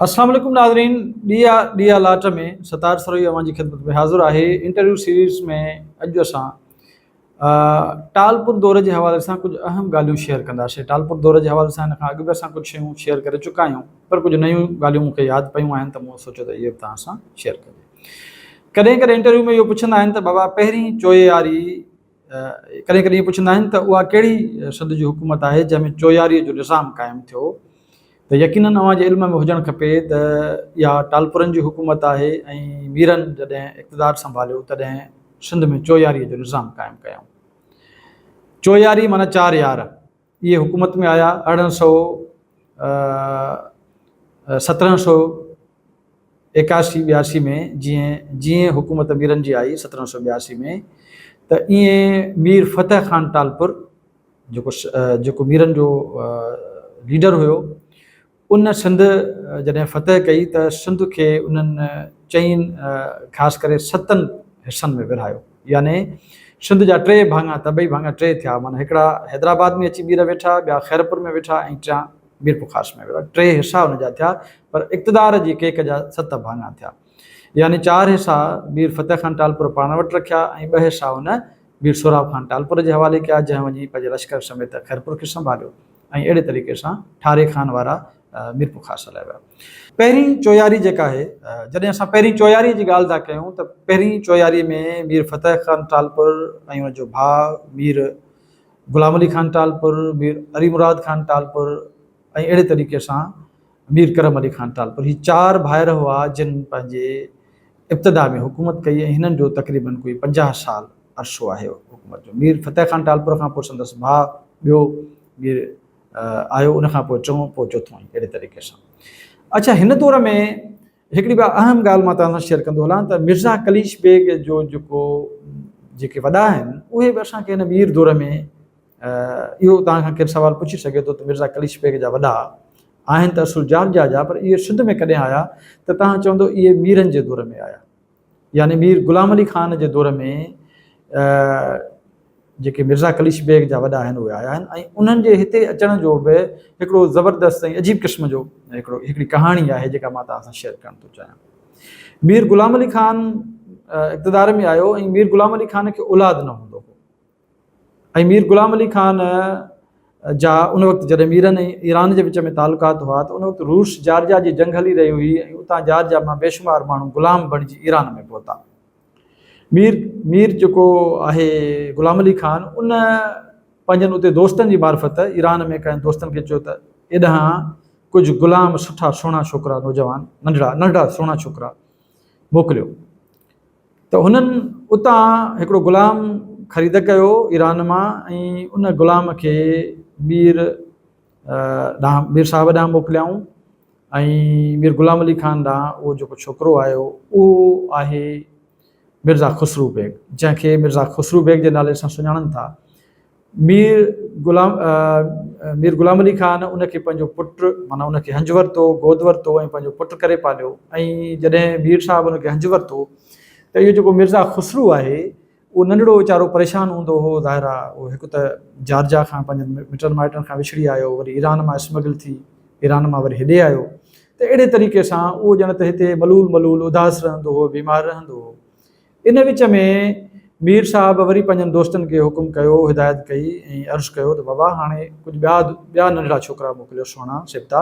अस्सलाम वालेकुम नाज़रीन। दिया दिया लाट में सतार सरोई अवां जी ख़िदमत में हाज़िर आहे। इंटरव्यू सीरीज़ में अॼु असां टालपुर दौरे जे हवाले सां कुझु अहम ॻाल्हियूं शेयर कंदासीं। टालपुर दौरे जे हवाले सां हिन खां अॻु बि असां कुझु शयूं शेयर करे चुका आहियूं, पर कुझु नयूं ॻाल्हियूं मूंखे यादि पियूं आहिनि त मूं सोचियो त इहे बि तव्हां सां शेयर कजे। कॾहिं कॾहिं इंटरव्यू में इहो पुछंदा आहिनि त बाबा पहिरीं चोयारी, कॾहिं कॾहिं पुछंदा आहिनि त उहा कहिड़ी सिंध जी हुकूमत आहे जंहिंमें चोयारीअ जो निज़ाम क़ाइमु थियो। त यकीनन अव्हां जे इल्म में हुजणु खपे त इहा टालपुरनि जी हुकूमत आहे ऐं मीरनि जॾहिं इक़्तिदारु संभालियो तॾहिं सिंध में चोयारीअ जो निज़ाम क़ाइमु कयऊं। चोयारी माना 4 यार इहे हुकूमत में आया 1781-82 में। जीअं जीअं हुकूमत मीरनि जी आई 1782 में, त ईअं मीर फ़तेह ख़ान टालपुर जेको मीरनि जो लीडर हुयो, उन सिंध जॾहिं फ़तेह कई त सिंध खे उन्हनि चईं ख़ासि करे 7 हिसनि में विरहायो। याने सिंध जा 3 भाङा, तबई भाङा 3 थिया। माना हिकिड़ा हैदराबाद में अची मीर वेठा, ॿिया ख़ैरपुर में वेठा ऐं 3 मीरपुर ख़ास में वेठा। 3 हिसा हुन जा थिया, पर इक़्तिदार जी केक जा 7 भाङा थिया। यानी 4 हिसा मीर फ़तेह ख़ान टालपुर पाण वटि रखिया ऐं 2 हिसा हुन मीर सोराब ख़ान टालपुर जे हवाले कया, जंहिं वञी पंहिंजे लश्कर समेत ख़ैरपुर खे संभालियो ऐं अहिड़े तरीक़े सां ठारे खान वारा मीरपुर ख़ास हलाए विया। पहिरीं चोयारी जेका आहे, जॾहिं असां पहिरीं चोयारी जी ॻाल्हि था कयूं त पहिरीं चोयारी में मीर फ़तेह ख़ान टालपुर ऐं हुनजो भाउ मीर ग़ुलाम अली ख़ान टालपुर, मीर अली मुराद ख़ान टालपुर ऐं अहिड़े तरीक़े सां मीर करम अली ख़ान टालपुर, ही 4 भाइर हुआ जिन पंहिंजे इब्तिदा में हुकूमत कई ऐं हिननि जो तक़रीबन कोई 50 साल अरसो आहे हुकूमत जो। मीर फ़तेह ख़ान टालपुर खां पोइ संदसि भाउ ॿियो मीर आयो, उनखां पोइ 4, पोइ 4 अहिड़े तरीक़े सां। अच्छा, हिन दौर में हिकिड़ी ॿा अहम ॻाल्हि मां तव्हां सां शेयर कंदो हलां त मिर्ज़ा कलीश बेग जो जेके वॾा आहिनि उहे बि असांखे हिन मीर दौर में, इहो तव्हां खां केरु सवाल पुछी सघे थो त मिर्ज़ा कलीश बेग जा वॾा आहिनि त असुल जारजा जा, पर इहे सिंध में कॾहिं आया त तव्हां चवंदो इहे मीरनि जे दौर में आया। यानी मीर ग़ुलाम अली ख़ान जे दौर में जेके मिर्ज़ा कलीश बेग जा वॾा आहिनि उहे आया आहिनि ऐं उन्हनि जे हिते अचण जो बि हिकिड़ो ज़बरदस्त ऐं अजीब क़िस्म जो हिकिड़ी कहाणी आहे जेका मां तव्हां सां शेयर करणु थो चाहियां। मीर ग़ुलाम अली ख़ान इक़्तिदार में आयो ऐं मीर ग़ुलाम अली ख़ान खे औलाद न हूंदो हो ऐं मीर ग़ुलाम अली ख़ान जा उन वक़्तु जॾहिं मीरनि ऐं ईरान जे विच में तालुकात हुआ त उन वक़्तु रूस जारजा जी जंग हली रही हुई ऐं उतां जारजा मां बेशुमार माण्हू ग़ुलाम बणिजी ईरान में पहुता। मीर जेको आहे ग़ुलाम अली ख़ान उन पंहिंजनि उते दोस्तनि जी मार्फत ईरान में कंहिं दोस्तनि खे चयो त एॾां कुझु ग़ुलाम सुठा सुहिणा छोकिरा नौजवान नंढड़ा सुहिणा छोकिरा मोकिलियो। त हुननि उतां हिकिड़ो ग़ुलाम ख़रीद कयो ईरान मां ऐं उन ग़ुलाम खे मीर साहब ॾांहुं मोकिलियाऊं ऐं मीर ग़ुलाम अली ख़ान ॾांहुं उहो जेको छोकिरो आयो उहो आहे मिर्ज़ा ख़ुसरू बेग, जंहिंखे मिर्ज़ा ख़ुसरू बेग जे नाले सां सुञाणनि था। मीर ग़ुलाम अली ख़ान उनखे पंहिंजो पुटु, माना उनखे हंज वरितो, गोद वरितो ऐं पंहिंजो पुटु करे पालियो ऐं जॾहिं मीर साहिबु उनखे हंज वरितो त इहो जेको मिर्ज़ा ख़ुसरू आहे उहो नंढड़ो वीचारो परेशान हूंदो हो। ज़ाहिर आहे उहो हिकु त जारजा खां पंहिंजनि मिटनि माइटनि खां विछड़ी आयो, वरी ईरान मां स्मगल थी ईरान मां वरी हेॾे आयो, त अहिड़े तरीक़े सां उहो ॼण त हिते मलूल उदास रहंदो हो, बीमार रहंदो हो। इन विच में मीर साहब वरी पंहिंजनि दोस्तनि खे हुकुम कयो, हिदायत कई ऐं अर्ज़ु कयो त बाबा हाणे कुझु ॿिया नंढड़ा छोकिरा मोकिलियो सुहिणा सिबता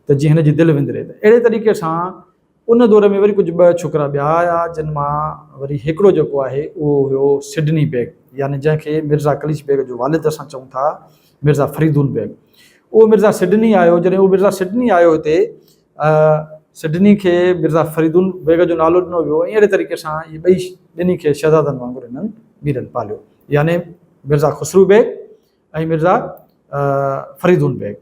त जीअं हिन जी दिलि विंदरे। त अहिड़े तरीक़े सां उन दौर में वरी कुझु 2 छोकिरा ॿिया आया, जिन मां वरी हिकिड़ो जेको आहे उहो हुयो सिडनी बेग, यानी जंहिंखे मिर्ज़ा कलीश बेग जो वालिद असां चऊं था मिर्ज़ा फरीदुन बेग। उहो मिर्ज़ा सिडनी आयो। जॾहिं उहो मिर्ज़ा सिडनी आयो हिते, सिडनी खे मिर्ज़ा फरीदुन बेग जो नालो ॾिनो वियो ऐं अहिड़े तरीक़े सां इहे ॿिन्ही खे शहज़ादनि वांगुरु हिननि मीरनि पालियो, यानी मिर्ज़ा ख़ुसरू बेग ऐं मिर्ज़ा फरीदुन बेग।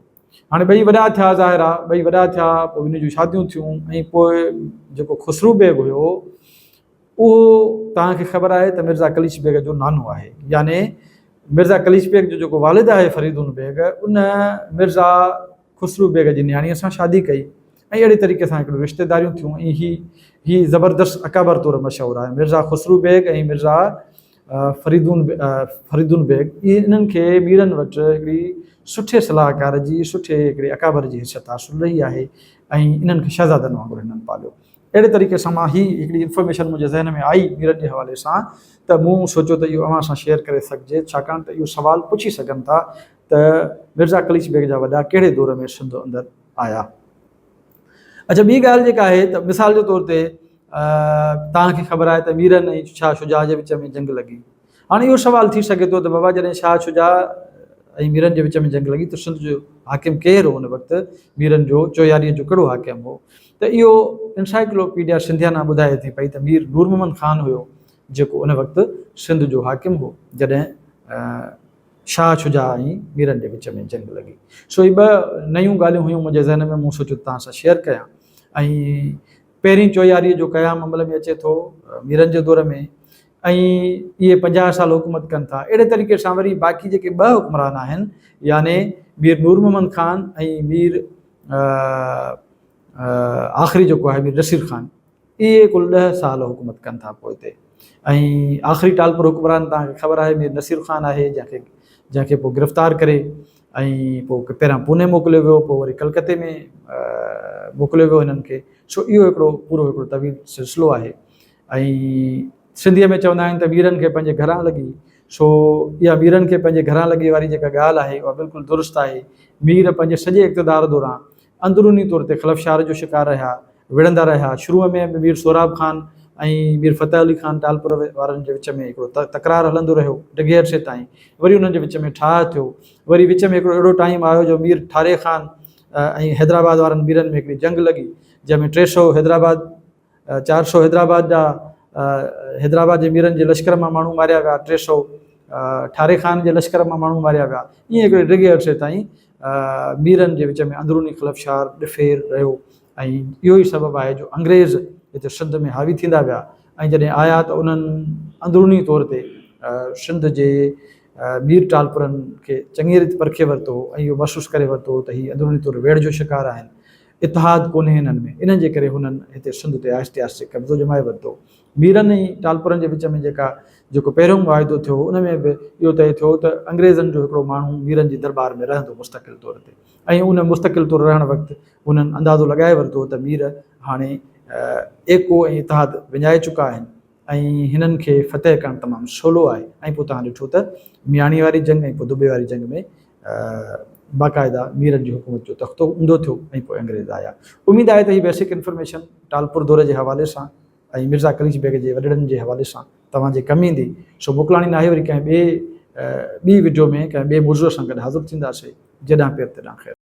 हाणे ॿई वॾा थिया, ज़ाहिर आहे ॿई वॾा थिया, पोइ इन जूं शादियूं थियूं ऐं पोइ जेको ख़ुसरू बेग हुयो उहो तव्हांखे ख़बर आहे त मिर्ज़ा कलीश बेग जो नानो आहे। यानी मिर्ज़ा कलीश बेग जो जेको वालिद आहे फरीदुन बेग, उन मिर्ज़ा ख़ुसरू बेग जी नियाणीअ सां शादी कई ऐं अहिड़े तरीक़े सां हिकिड़ियूं रिश्तेदारियूं थियूं ऐं ही ज़बरदस्त अकाबर तौरु मशहूरु आहे। मिर्ज़ा ख़ुसरू बेग ऐं मिर्ज़ा फरीदुन बेग, इन्हनि खे मीरनि वटि हिकिड़ी सुठे सलाहकार जी, सुठे हिकिड़े अकाबर जी हैसियत हासिलु रही आहे ऐं इन्हनि खे शहज़ादनि वांगुरु हिननि पालियो। अहिड़े तरीक़े सां मां हिकिड़ी इंफॉर्मेशन मुंहिंजे ज़हन में आई मीरनि जे हवाले सां त मूं सोचियो त इहो अव्हां सां शेयर करे सघिजे, छाकाणि त इहो सुवालु पुछी सघनि था त मिर्ज़ा कलीच बेग जा वॾा कहिड़े दौर में सिंध अंदरि आया। अच्छा, ॿी ॻाल्हि जेका आहे त मिसाल जे तौर ते तव्हांखे ख़बर आहे त मीरनि ऐं शाह शुजा जे विच में जंग लॻी। हाणे इहो सुवालु थी सघे थो त बाबा जॾहिं शाह शुजा ऐं मीरनि जे विच में जंग लॻी त सिंध जो हाकिम केरु हो उन वक़्तु, मीरनि जो चौयारीअ जो कहिड़ो हाकिम हो? त इहो इंसाइक्लोपीडिया सिंधियाना ॿुधाए थी पई त मीर नूर मोहम्मद ख़ान हुयो जेको उन वक़्तु सिंध जो हाकिम हो जॾहिं शाह शुजा ऐं मीरनि जे विच में जंग लॻी। सो इहे ॿ नयूं ॻाल्हियूं हुयूं मुंहिंजे ज़हन में, मूं सोचियो तव्हां सां शेयर कयां। ऐं पहिरीं चौयारीअ जो क़याम अमल में अचे थो मीरनि जे दौर में, ऐं इहे 50 साल हुकूमत कनि था। अहिड़े तरीक़े सां वरी बाक़ी जेके 2 हुक्मरान आहिनि, याने मीर नूर मोहम्मद ख़ान ऐं मीर आख़िरी जेको आहे मीर नसीर ख़ान, इहे कुल 10 साल हुकूमत कनि था पोइ हिते। ऐं आख़िरी टालपुर हुकमरान तव्हांखे ख़बर आहे मीर नसीर ख़ान आहे, जंहिंखे पोइ गिरफ़्तार करे ऐं पोइ पहिरियां पूने मोकिलियो वियो, पोइ वरी कलकत्ते में मोकिलियो वियो हिननि खे। सो इहो हिकिड़ो तवील सिलसिलो आहे। ऐं सिंधीअ में चवंदा आहिनि त मीरनि खे पंहिंजे घरां लॻी। सो इहा मीरनि खे पंहिंजे घरां लॻी वारी जेका ॻाल्हि आहे उहा बिल्कुलु दुरुस्त आहे। मीर पंहिंजे सॼे इक़्तिदार दौरान अंदरूनी तौर ते ख़लफ़शार जो शिकार रहिया, विढ़ंदा रहिया। शुरूअ में मीर सोराब ख़ान ऐं मीर फ़तेह अली ख़ान टालपुर वारनि जे विच में हिकिड़ो तकरार हलंदो रहियो डिघे अरसे ताईं। वरी उन्हनि जे विच में ठाह थियो। वरी विच में हिकिड़ो अहिड़ो टाइम आयो जो मीर ठारे ख़ान ऐं हैदराबाद वारनि मीरनि में हिकिड़ी जंग लॻी, जंहिंमें 300 हैदराबाद 400 हैदराबाद जा हैदराबाद जे मीरनि जे लश्कर मां माण्हू मारिया विया, 300 ठारे ख़ान जे लश्कर मां माण्हू मारिया विया। ईअं हिकिड़े डिघे अरसे ताईं मीरनि जे विच में अंदरूनी ख़लफ़शार ॾिफेर रहियो। ऐं इहो ई सबबु आहे जो अंग्रेज़ हिते सिंध में हावी थींदा विया। ऐं जॾहिं आया त उन्हनि अंदरूनी तौर ते सिंध जे मीर टालपुरनि खे चङी रीति परखे वरितो ऐं इहो महसूसु करे वरितो त हीअ अंदरूनी तौर वेड़ जो शिकार आहिनि, इतिहाद कोन्हे हिननि में। इन जे करे हुननि हिते सिंध ते आहिस्ते आहिस्ते कब्ज़ो जमाए वरितो। मीरनि ऐं टालपुरनि जे विच में जेको पहिरियों वाइदो थियो, उन में बि इहो तइ थियो त अंग्रेज़नि जो हिकिड़ो माण्हू मीरनि जी दरबार में रहंदो मुस्तक़िल तौर ते। ऐं उन मुस्तक़िल तौर रहण वक़्तु उन्हनि अंदाज़ो लॻाए वरितो त मीर हाणे एको ऐं इतिहाद विञाए चुका आहिनि ऐं हिननि खे फ़तेह करणु तमामु सवलो आहे। ऐं पोइ तव्हां ॾिठो त मियाणी वारी जंग ऐं पोइ दुबे वारी जंग में बाक़ाइदा मीरनि जी हुकूमत जो तख़्तो ऊंधो थियो ऐं पोइ अंग्रेज़ आया। उमेदु आहे त हीअ बेसिक इंफॉर्मेशन टालपुर दौर जे हवाले सां ऐं मिर्ज़ा कलीच बेग जे वॾड़नि जे हवाले सां तव्हांजे कमु ईंदी। सो मोकिलाणी न आहे, वरी कंहिं ॿी वीडियो में कंहिं ॿिए मौज़ूअ सां गॾु हाज़िर थींदासीं। जेॾां पेर तेॾां ख़ैरु।